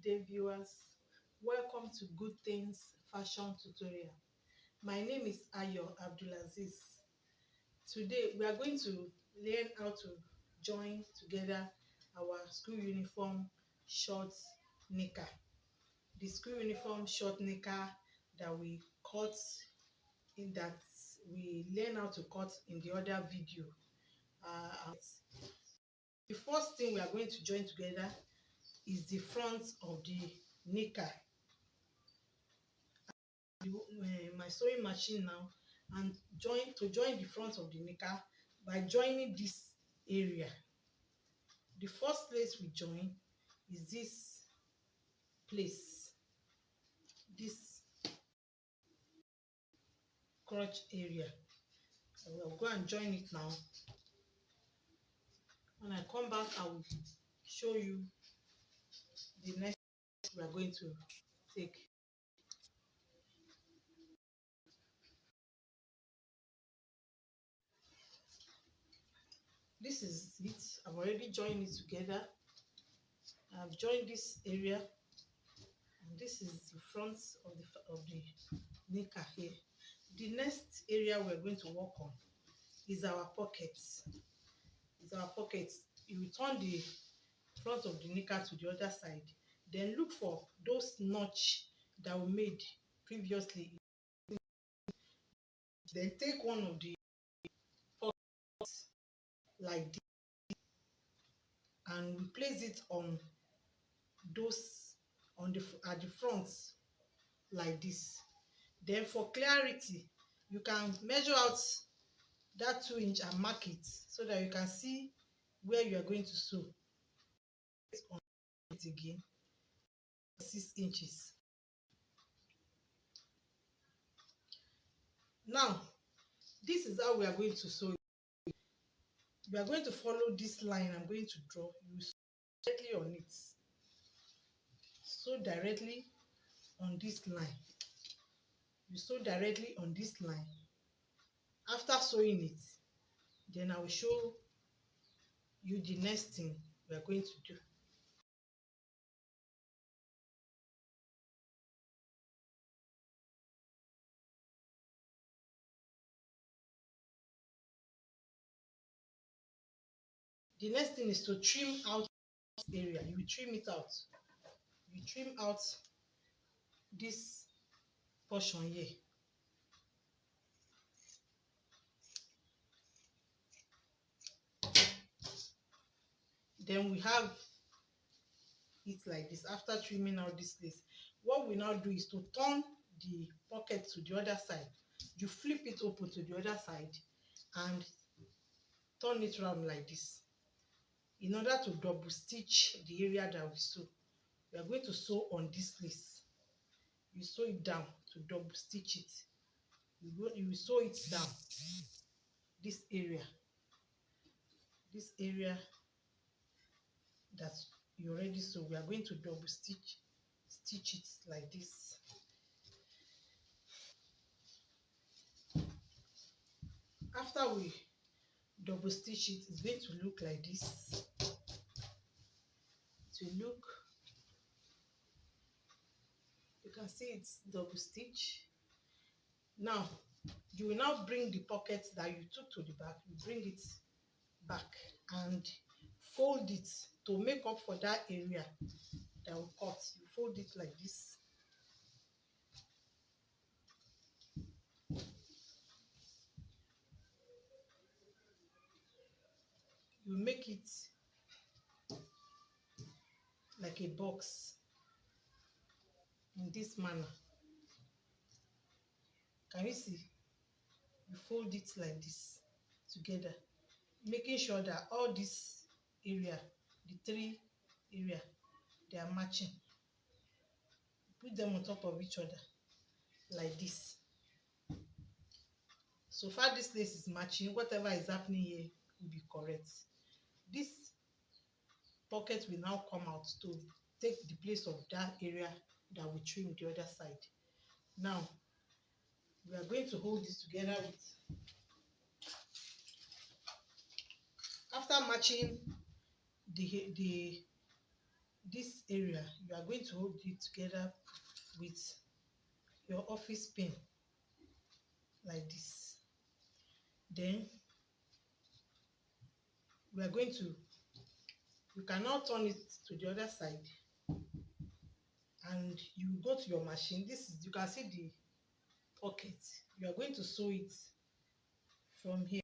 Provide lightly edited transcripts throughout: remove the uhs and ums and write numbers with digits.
day, viewers. Welcome to Good Things Fashion Tutorial. My name is Ayo Abdulaziz. Today we are going to learn how to join together our school uniform short knicker. The school uniform short knicker that we cut that we learn how to cut in the other video. The first thing we are going to join together is the front of the knicker. My sewing machine now, and join the front of the knicker by joining this area. The first place we join is this place, this crotch area. I will go and join it now. When I come back, I will show you the next we are going to take. This is it. I've already joined it together. I've joined this area, and this is the front of the knicker here. The next area we're going to work on is our pockets. You will turn the front of the knicker to the other side, then look for those notch that we made previously. Then take one of the pockets like this and we place it on at the front like this. Then for clarity, you can measure out that 2 inch and mark it so that you can see where you are going to sew. On it again, 6 inches. Now this is how we are going to sew it. We are going to follow this line I'm going to draw. You sew directly on it. Sew directly on this line. You sew directly on this line. After sewing it, then I will show you the next thing we are going to do. The next thing is to trim out this area. You will trim it out. You trim out this portion here. Then we have it like this. After trimming out this place, what we now do is to turn the pocket to the other side. You flip it open to the other side and turn it around like this in order to double stitch the area that we sew. We are going to sew on this place. You sew it down to double stitch it. You will sew it down this area that you already sew. We are going to double stitch it like this. After we double stitch it, it's going to look like this. You can see it's double stitch. Now you will now bring the pocket that you took to the back, you bring it back and fold it to make up for that area that we cut. You fold it like this. You make it like a box in this manner. Can you see? You fold it like this together, making sure that all this area, the 3 area, they are matching. Put them on top of each other like this. So far this place is matching. Whatever is happening here will be correct. This pocket will now come out to take the place of that area that we trimmed the other side. Now we are going to hold this together with, after matching the this area, you are going to hold it together with your office pin like this. Then we are going to, you can now turn it to the other side, and you go to your machine. This is, you can see the pocket. You are going to sew it from here.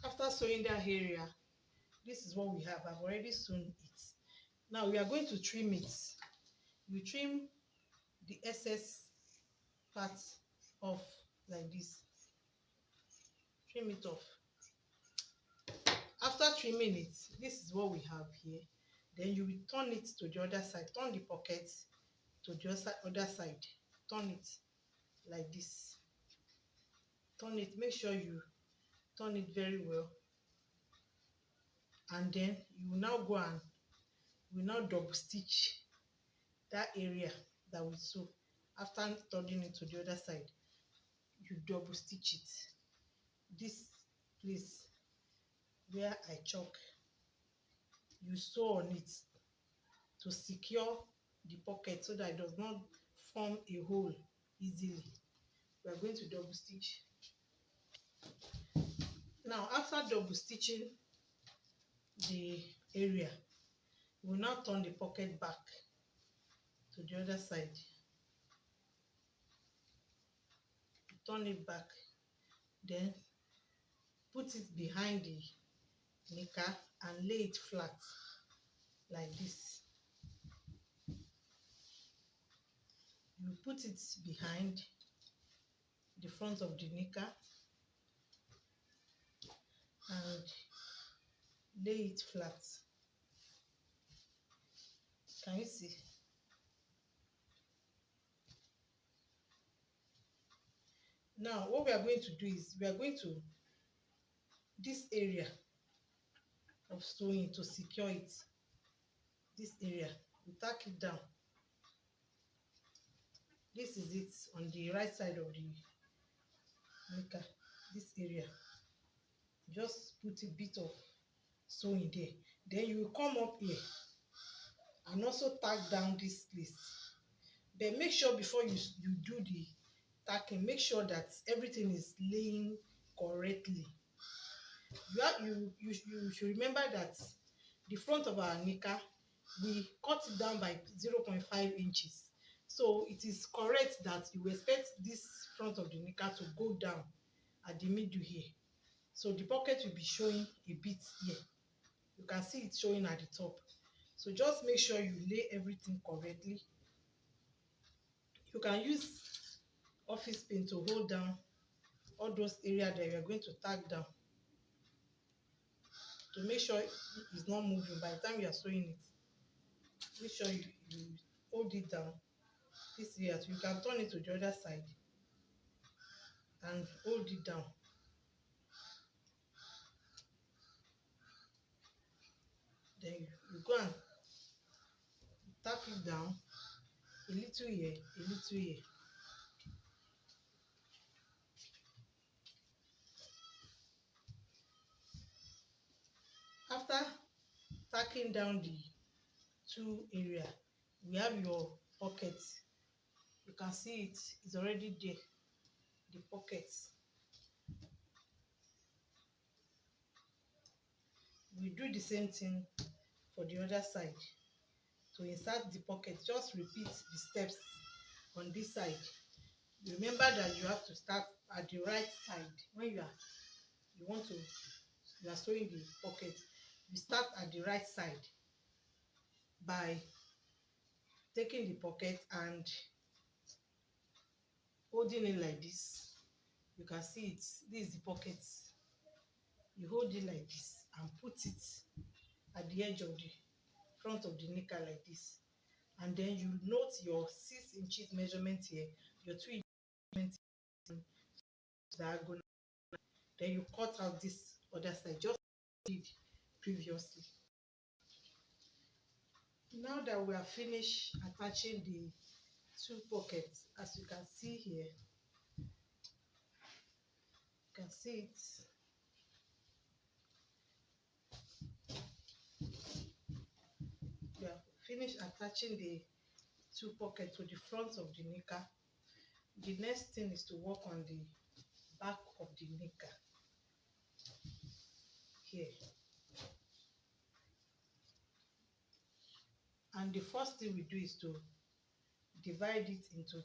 After sewing that area, this is what we have. I've already sewn it. Now we are going to trim it. You trim the excess part off like this. Trim it off. After trimming it, this is what we have here. Then you will turn it to the other side. Turn the pocket to the other side. Turn it like this. Turn it. Make sure you turn it very well. And then you will now go and we now double stitch that area that we sew. After turning it to the other side, you double stitch it. This place where I chalk, you sew on it to secure the pocket so that it does not form a hole easily. We are going to double stitch. Now after double stitching the area, we will now turn the pocket back to the other side. Turn it back, then put it behind the knicker and lay it flat like this. You put it behind the front of the knicker and lay it flat. Can you see? Now what we are going to do is we are going to, this area of sewing, to secure it, this area, we tack it down. This is it on the right side of the knicker. This area, just put a bit of sewing there. Then you will come up here and also tack down this place. But make sure before you do the tacking, make sure that everything is laying correctly. You should remember that the front of our knicker, we cut it down by 0.5 inches. So it is correct that you expect this front of the knicker to go down at the middle here. So the pocket will be showing a bit here. You can see it showing at the top. So just make sure you lay everything correctly. You can use office pin to hold down all those areas that you are going to tack down, to make sure it's not moving by the time you are sewing it. Make sure you hold it down. This area, you can turn it to the other side and hold it down. Then you go and tap it down a little here, a little here. After tacking down the two area, we have your pocket. You can see it's already there, the pocket. We do the same thing for the other side. To insert the pocket, just repeat the steps on this side. Remember that you have to start at the right side. When you are sewing the pocket, you start at the right side by taking the pocket and holding it like this. You can see it. This is the pocket. You hold it like this and put it at the edge of the front of the knicker like this. And then you note your 6 inches measurement here, your 2 inches measurement diagonal. Then you cut out this other side, just like we did previously. Now that we are finished attaching the 2 pockets, as you can see here, you can see it. We have finished attaching the 2 pockets to the front of the knicker. The next thing is to work on the back of the knicker here. And the first thing we do is to divide it into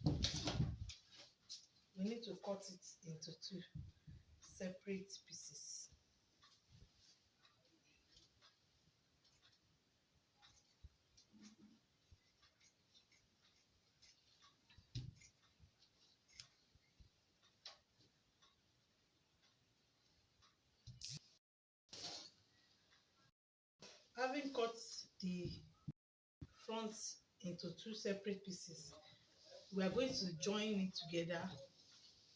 2. We need to cut it into 2 separate pieces. Having cut the front into 2 separate pieces, we are going to join it together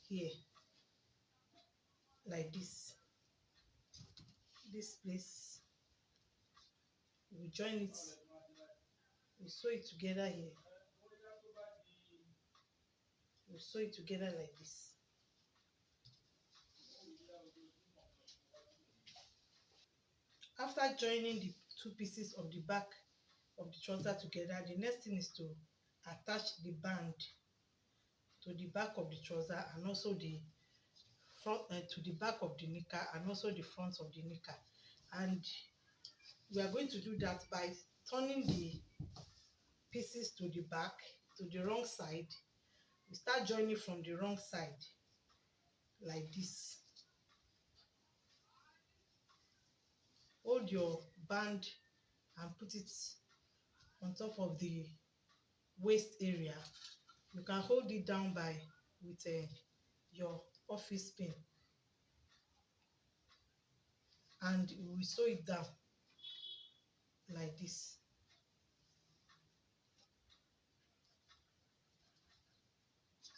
here like this. This place, we join it, we sew it together here. We sew it together like this. After joining the 2 pieces of the back of the trouser together, the next thing is to attach the band to the back of the trouser and also the front to the back of the knicker and also the front of the knicker. And we are going to do that by turning the pieces to the back, to the wrong side. We start joining from the wrong side like this. Hold your band and put it on top of the waist area. You can hold it down by with your office pin, and we sew it down like this.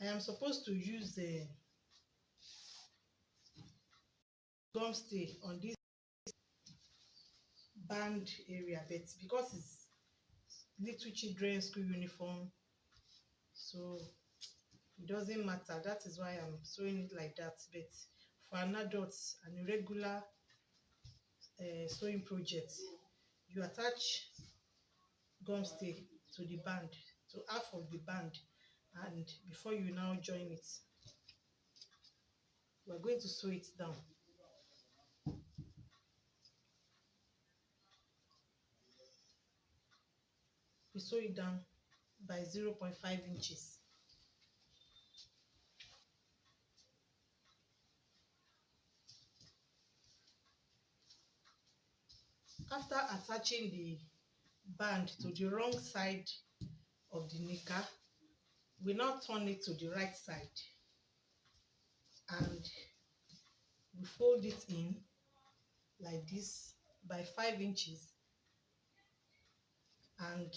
I am supposed to use the gum stay on this band area, but because it's little children school uniform, so it doesn't matter. That is why I'm sewing it like that. But for an adult, an irregular sewing project, you attach gum stay to the band, to half of the band, and before you now join it, we're going to sew it down. We sew it down by 0.5 inches. After attaching the band to the wrong side of the knicker, we now turn it to the right side and we fold it in like this by 5 inches and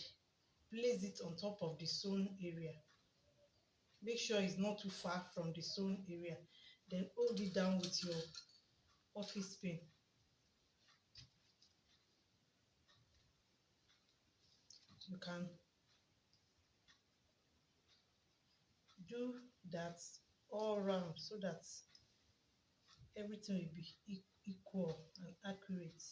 place it on top of the sewn area. Make sure it's not too far from the sewn area. Then hold it down with your office pin. You can do that all around so that everything will be equal and accurate.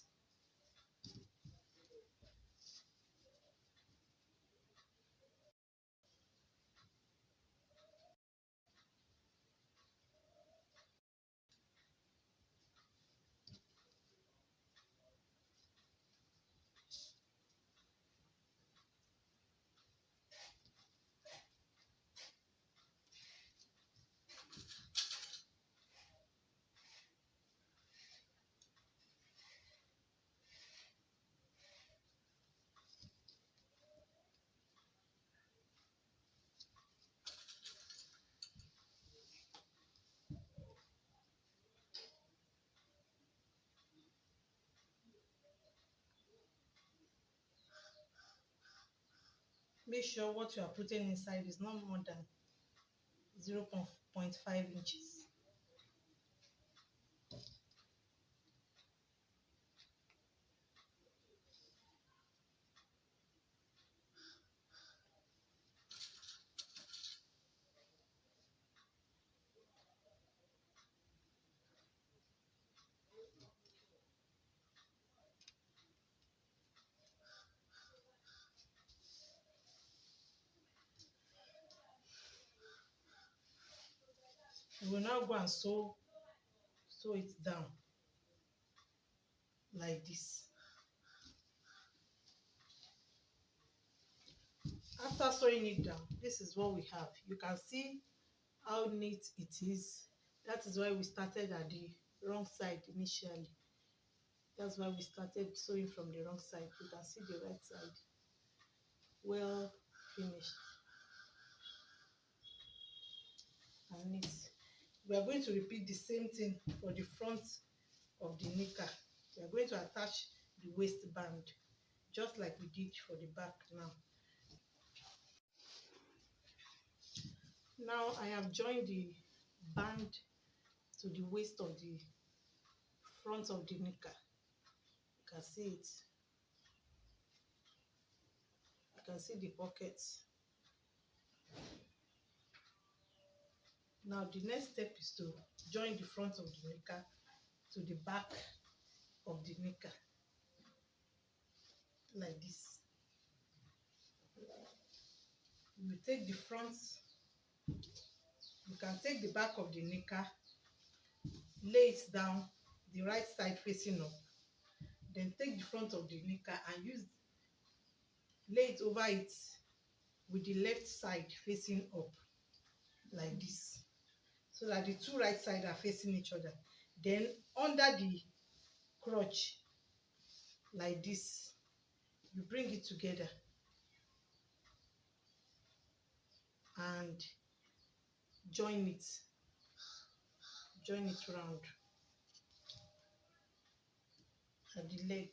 make sure what you are putting inside is not more than 0.5 inches. We will now go and sew it down like this. After sewing it down, this is what we have. You can see how neat it is. That is why we started at the wrong side initially. That's why we started sewing from the wrong side. You can see the right side. Well finished and neat. We are going to repeat the same thing for the front of the knicker. We are going to attach the waistband just like we did for the back now. Now I have joined the band to the waist of the front of the knicker. You can see it. You can see the pockets. Now the next step is to join the front of the knicker to the back of the knicker like this. You take the front, you can take the back of the knicker, lay it down the right side facing up, then take the front of the knicker and lay it over it with the left side facing up like this, so that the two right sides are facing each other. Then under the crotch like this, you bring it together and join it round at the leg,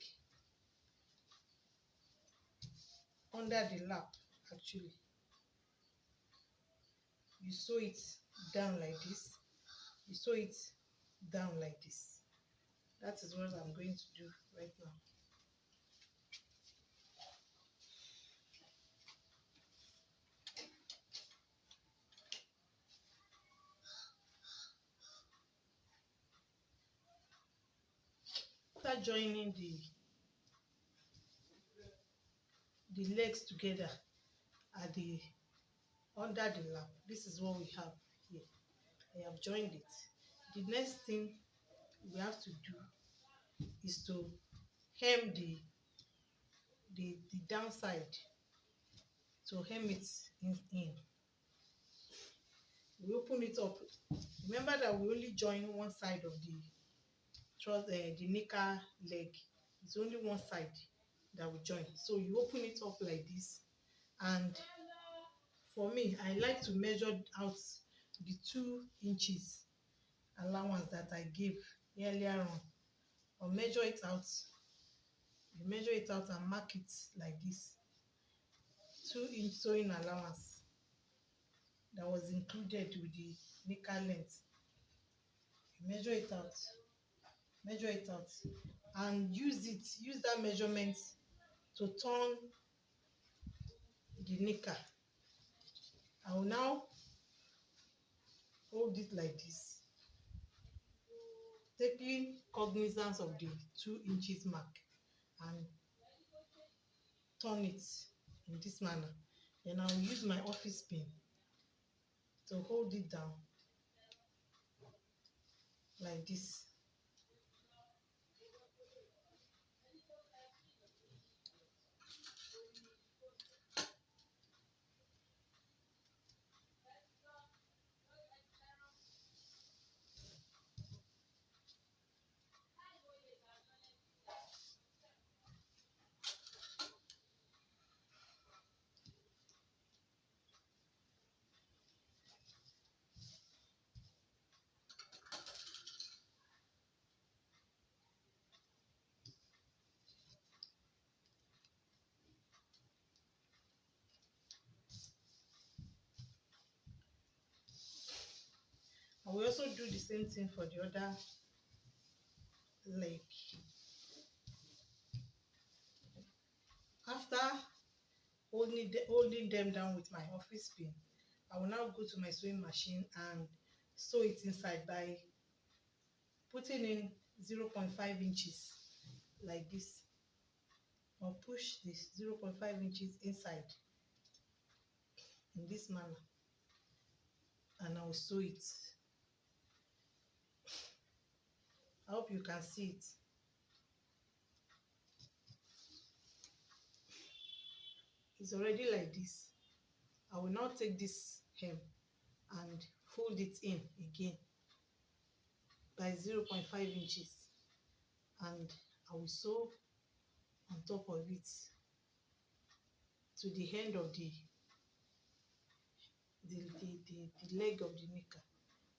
under the lap. Actually, you sew it down like this, you sew it down like this. That is what I'm going to do right now. After joining the legs together at the under the lap, this is what we have here. I have joined it. The next thing we have to do is to hem the downside, to hem it in. We open it up. Remember that we only join one side of the knicker leg. It's only one side that we join. So you open it up like this, and for me, I like to measure out the 2 inches allowance that I gave earlier on. I'll measure it out. You measure it out and mark it like this. 2-inch sewing allowance that was included with the knicker length. You measure it out, and use that measurement to turn the knicker. I will now hold it like this, taking cognizance of the 2 inches mark, and turn it in this manner. Then I will use my office pin to hold it down like this. I will also do the same thing for the other leg. After holding them down with my office pin, I will now go to my sewing machine and sew it inside by putting in 0.5 inches like this. I'll push this 0.5 inches inside in this manner, and I will sew it. I hope you can see it. It's already like this. I will now take this hem and fold it in again by 0.5 inches, and I will sew on top of it to the end of the leg of the knicker.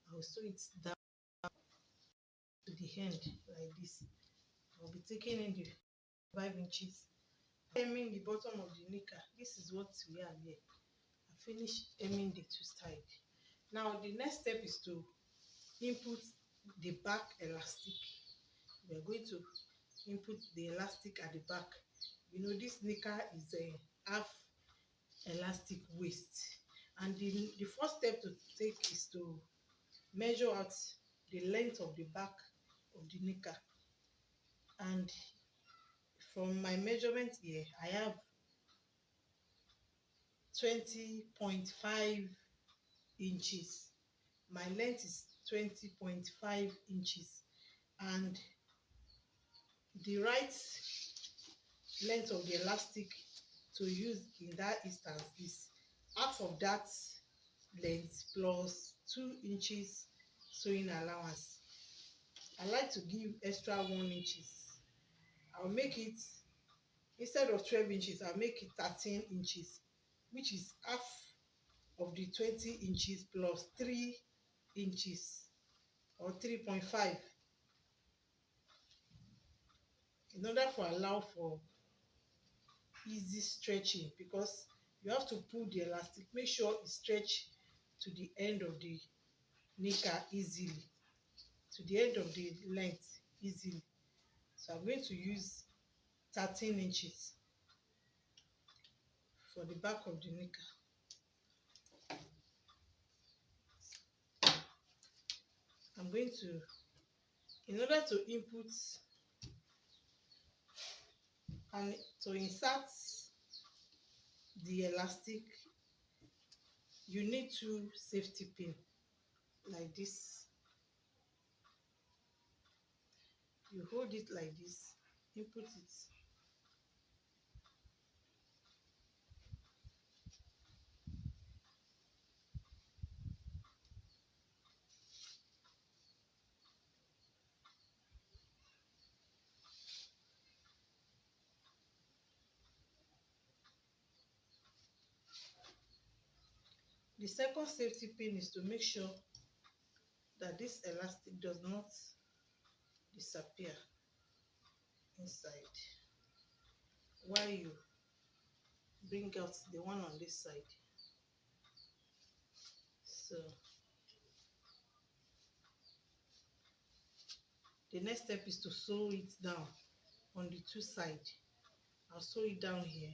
I will sew it down to the end like this. I'll be taking in the 5 inches, hemming the bottom of the knicker. This is what we have here. I finished hemming the two sides. Now the next step is to input the back elastic. We are going to input the elastic at the back. You know, this knicker is a half elastic waist, and the first step to take is to measure out the length of the back of the knicker. And from my measurement here, I have 20.5 inches. My length is 20.5 inches, and the right length of the elastic to use in that instance is half of that length plus 2 inches sewing allowance. I like to give extra 1 inches. I'll make it, instead of 12 inches, I'll make it 13 inches, which is half of the 20 inches plus 3 inches or 3.5, in order to allow for easy stretching, because you have to pull the elastic, make sure it stretch to the end of the knicker easily, to the end of the length easily. So I'm going to use 13 inches for the back of the knicker. I'm going to, in order to input and to insert the elastic, you need 2 safety pins like this. You hold it like this, input it. The second safety pin is to make sure that this elastic does not disappear inside while you bring out the one on this side. So the next step is to sew it down on the 2 sides. I'll sew it down here.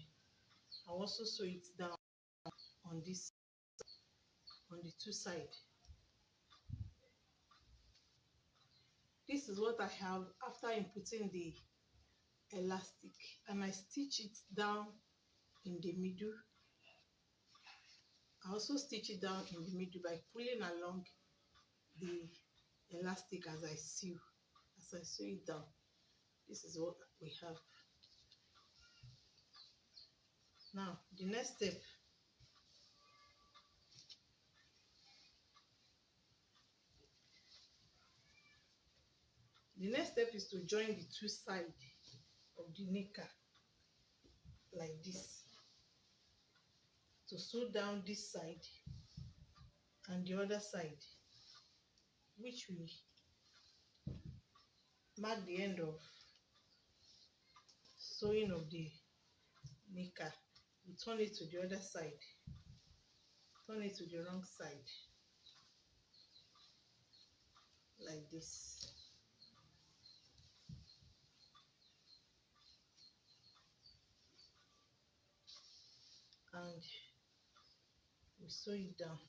I'll also sew it down on this, on the 2 sides. This is what I have after inputting the elastic, and I stitch it down in the middle. I also stitch it down in the middle by pulling along the elastic as I sew it down. This is what we have. Now the next step, is to join the 2 sides of the knicker like this, to sew down this side and the other side, which we mark the end of sewing of the knicker. We turn it to the other side, turn it to the wrong side. like this. And we sew it down.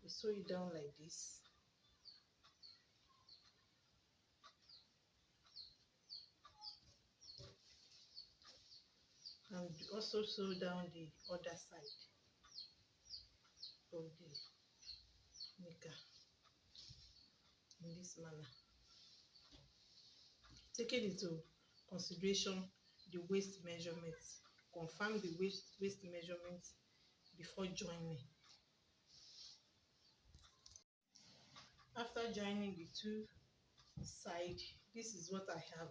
We sew it down like this. And also sew down the other side of the knicker in this manner, taking into consideration the waist measurement. Confirm the waist measurement before joining. After joining the two sides, this is what I have.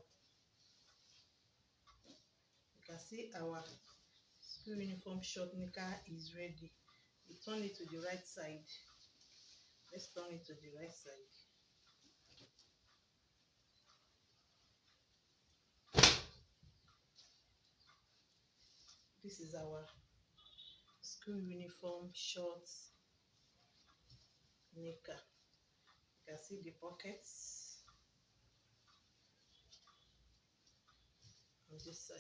You can see our school uniform short knicker is ready. We turn it to the right side. Let's turn it to the right side. This is our school uniform short knicker. You can see the pockets on this side.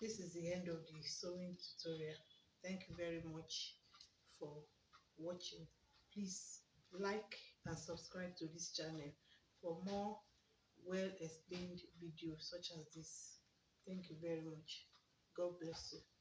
This is the end of the sewing tutorial. Thank you very much for watching. Please like and subscribe to this channel for more well explained videos such as this. Thank you very much. God bless you.